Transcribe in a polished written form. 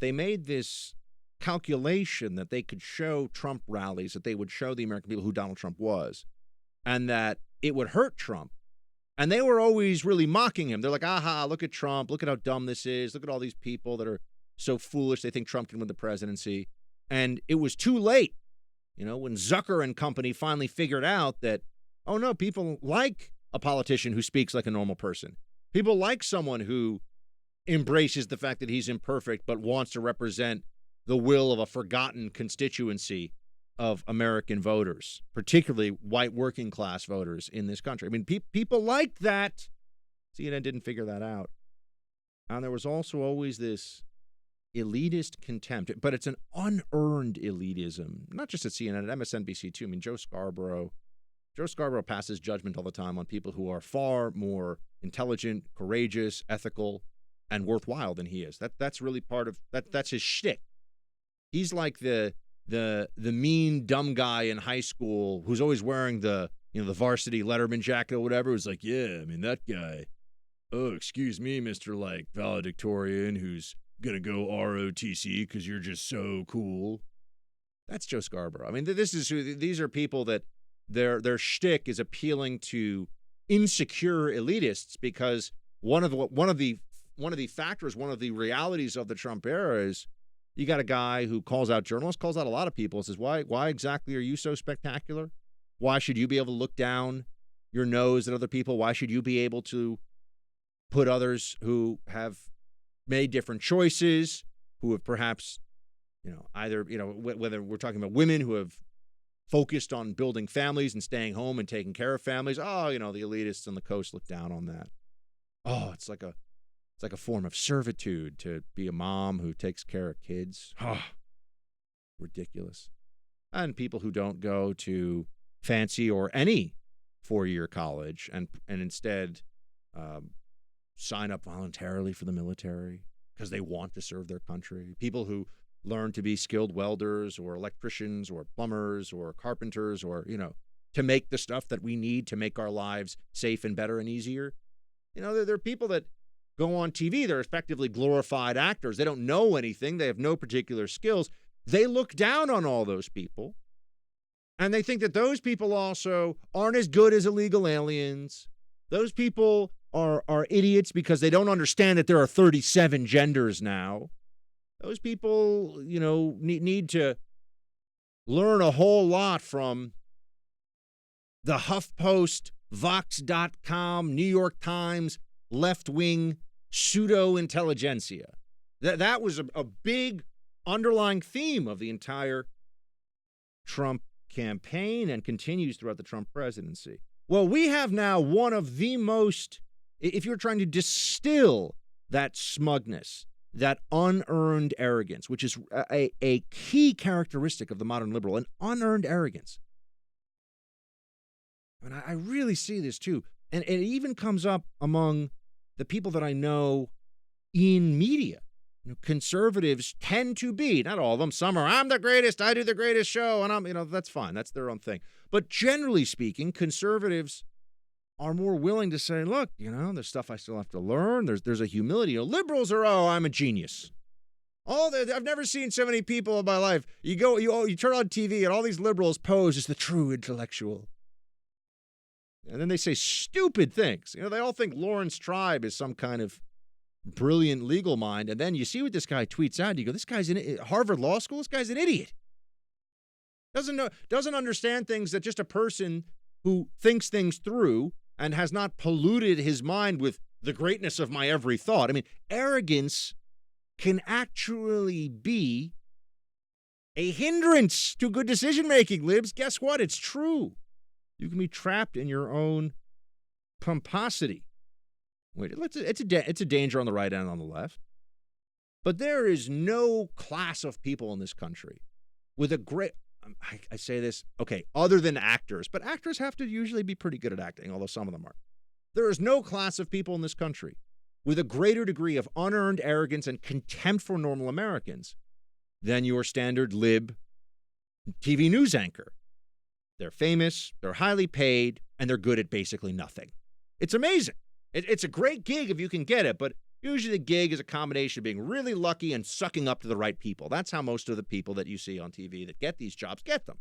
they made this calculation that they could show Trump rallies, that they would show the American people who Donald Trump was, and that it would hurt Trump. And they were always really mocking him. They're like, aha, look at Trump. Look at how dumb this is. Look at all these people that are so foolish they think Trump can win the presidency. And it was too late, when Zucker and company finally figured out that, oh, no, people like a politician who speaks like a normal person. People like someone who embraces the fact that he's imperfect but wants to represent the will of a forgotten constituency of American voters, particularly white working class voters in this country. I mean, people liked that. CNN didn't figure that out. And there was also always this elitist contempt, but it's an unearned elitism, not just at CNN, at MSNBC too. I mean, Joe Scarborough passes judgment all the time on people who are far more intelligent, courageous, ethical, and worthwhile than he is. That's really part of that. That's his shtick. He's like the mean dumb guy in high school who's always wearing the varsity Letterman jacket or whatever. Who's like, yeah, I mean that guy. Oh, excuse me, Mr. like valedictorian who's gonna go ROTC because you're just so cool. That's Joe Scarborough. I mean, these are people that their shtick is appealing to insecure elitists because one of the factors, one of the realities of the Trump era is you got a guy who calls out journalists, calls out a lot of people, and says, why exactly are you so spectacular? Why should you be able to look down your nose at other people? Why should you be able to put others who have made different choices, who have perhaps, either, whether we're talking about women who have focused on building families and staying home and taking care of families. Oh, the elitists on the coast look down on that. Oh, it's like a form of servitude to be a mom who takes care of kids. Oh, ridiculous. And people who don't go to fancy or any four-year college and instead sign up voluntarily for the military because they want to serve their country. People who learn to be skilled welders or electricians or plumbers or carpenters or, to make the stuff that we need to make our lives safe and better and easier. There are people that go on TV. They're effectively glorified actors. They don't know anything. They have no particular skills. They look down on all those people. And they think that those people also aren't as good as illegal aliens. Those people are idiots because they don't understand that there are 37 genders now. Those people, need to learn a whole lot from the HuffPost, Vox.com, New York Times, left-wing pseudo-intelligentsia. That was a big underlying theme of the entire Trump campaign and continues throughout the Trump presidency. Well, we have now one of the most, if you're trying to distill that smugness, that unearned arrogance, which is a key characteristic of the modern liberal, an unearned arrogance. And I really see this too. And it even comes up among the people that I know in media. Conservatives tend to be, not all of them, some are, I'm the greatest, I do the greatest show, and that's fine, that's their own thing. But generally speaking, conservatives are more willing to say, look, there's stuff I still have to learn, there's a humility. Liberals are, I'm a genius. I've never seen so many people in my life. You turn on TV and all these liberals pose as the true intellectual. And then they say stupid things. They all think Lawrence Tribe is some kind of brilliant legal mind. And then you see what this guy tweets out. And you go, this guy's in Harvard Law School. This guy's an idiot. Doesn't understand things that just a person who thinks things through and has not polluted his mind with the greatness of my every thought. I mean, arrogance can actually be a hindrance to good decision-making, libs. Guess what? It's true. You can be trapped in your own pomposity. Wait, it's a danger on the right and on the left. But there is no class of people in this country with a great, I say this, okay, other than actors, but actors have to usually be pretty good at acting, although some of them are. There is no class of people in this country with a greater degree of unearned arrogance and contempt for normal Americans than your standard lib TV news anchor. They're famous, they're highly paid, and they're good at basically nothing. It's amazing. It's a great gig if you can get it, but Usually the gig is a combination of being really lucky and sucking up to the right people. That's how most of the people that you see on TV that get these jobs get them.